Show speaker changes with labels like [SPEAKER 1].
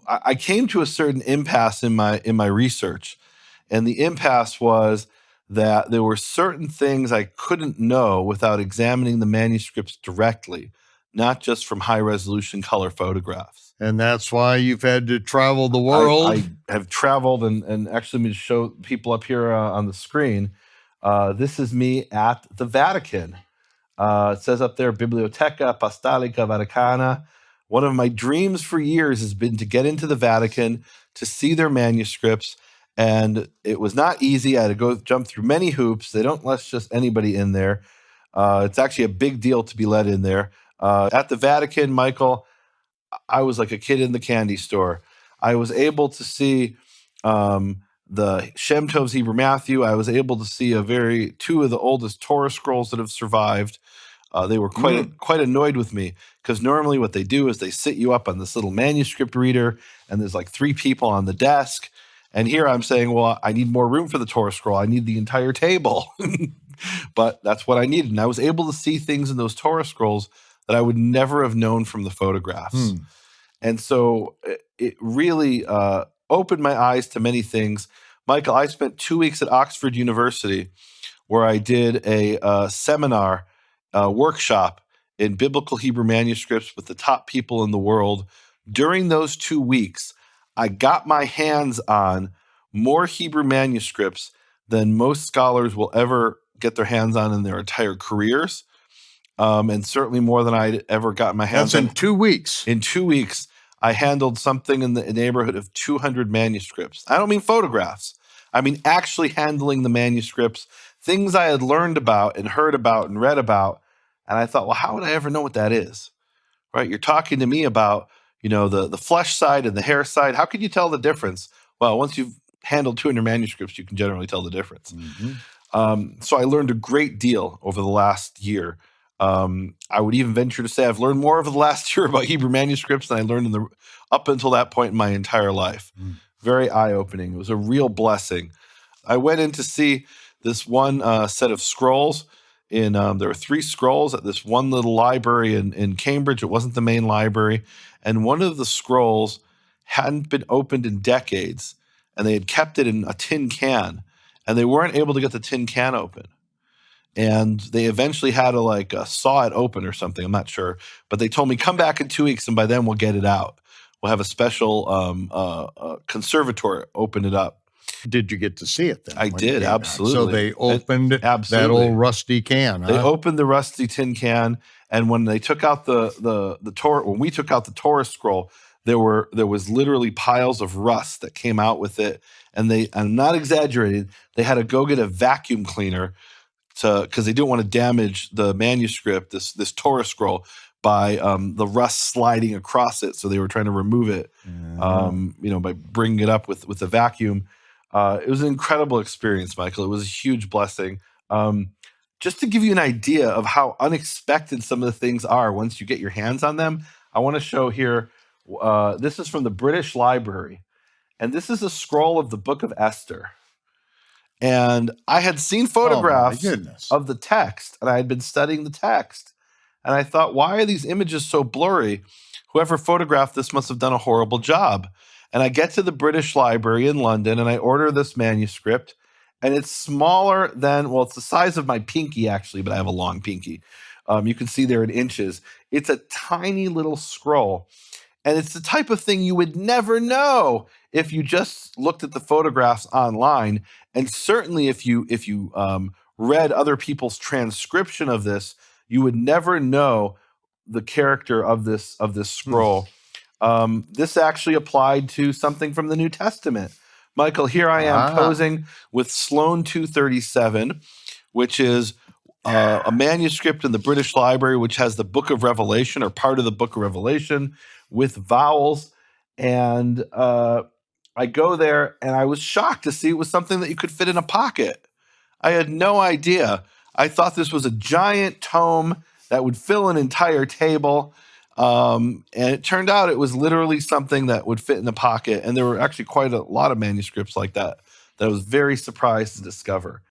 [SPEAKER 1] I came to a certain impasse in my research, and the impasse was that there were certain things I couldn't know without examining the manuscripts directly, not just from high resolution color photographs.
[SPEAKER 2] And that's why you've had to travel the world.
[SPEAKER 1] I have traveled, and actually, let me show people up here on the screen. This is me at the Vatican. It says up there, Biblioteca Apostolica Vaticana. One of my dreams for years has been to get into the Vatican, to see their manuscripts, and it was not easy. I had to jump through many hoops. They don't let just anybody in there. It's actually a big deal to be let in there. At the Vatican, Michael, I was like a kid in the candy store. I was able to see the Shem Tov's Hebrew Matthew. I was able to see two of the oldest Torah scrolls that have survived. They were quite annoyed with me, because normally what they do is they sit you up on this little manuscript reader, and there's like 3 people on the desk. And here I'm saying, well, I need more room for the Torah scroll. I need the entire table. But that's what I needed. And I was able to see things in those Torah scrolls that I would never have known from the photographs. And so it really opened my eyes to many things. Michael, I spent 2 weeks at Oxford University, where I did a seminar, workshop in biblical Hebrew manuscripts with the top people in the world. During those 2 weeks, I got my hands on more Hebrew manuscripts than most scholars will ever get their hands on in their entire careers. And certainly more than I'd ever gotten my hands on.
[SPEAKER 2] That's in 2 weeks.
[SPEAKER 1] In 2 weeks, I handled something in the neighborhood of 200 manuscripts. I don't mean photographs. I mean actually handling the manuscripts, things I had learned about and heard about and read about. And I thought, well, how would I ever know what that is? Right? You're talking to me about, the flesh side and the hair side. How could you tell the difference? Well, once you've handled 200 manuscripts, you can generally tell the difference. So I learned a great deal over the last year. I would even venture to say I've learned more over the last year about Hebrew manuscripts than I learned up until that point in my entire life. Very eye-opening. It was a real blessing. I went in to see this one set of scrolls. There were 3 scrolls at this one little library in Cambridge. It wasn't the main library. And one of the scrolls hadn't been opened in decades, and they had kept it in a tin can, and they weren't able to get the tin can open. And they eventually had to saw it open or something. I'm not sure. But they told me, come back in 2 weeks, and by then we'll get it out. We'll have a special conservator open it up.
[SPEAKER 2] Did you get to see it then?
[SPEAKER 1] I did, absolutely.
[SPEAKER 2] So they opened that old rusty can.
[SPEAKER 1] They opened the rusty tin can, and when they took out the Torah, when we took out the Torah scroll, there was literally piles of rust that came out with it. And I'm not exaggerating, they had to go get a vacuum cleaner because they didn't want to damage the manuscript, this Torah scroll, by the rust sliding across it. So they were trying to remove it, by bringing it up with a vacuum. It was an incredible experience, Michael. It was a huge blessing. Just to give you an idea of how unexpected some of the things are once you get your hands on them, I want to show here. This is from the British Library, and this is a scroll of the Book of Esther. And I had seen photographs of the text, and I had been studying the text. And I thought, why are these images so blurry? Whoever photographed this must have done a horrible job. And I get to the British Library in London, and I order this manuscript. And it's smaller than, it's the size of my pinky, actually, but I have a long pinky. You can see there in inches. It's a tiny little scroll. And it's the type of thing you would never know if you just looked at the photographs online. And certainly if you read other people's transcription of this, you would never know the character of this scroll. This actually applied to something from the New Testament. Michael, here I am posing with Sloane 237, which is a manuscript in the British Library, which has the Book of Revelation, or part of the Book of Revelation, with vowels. And I go there, and I was shocked to see it was something that you could fit in a pocket. I had no idea. I thought this was a giant tome that would fill an entire table. And it turned out it was literally something that would fit in a pocket. And there were actually quite a lot of manuscripts like that I was very surprised to discover.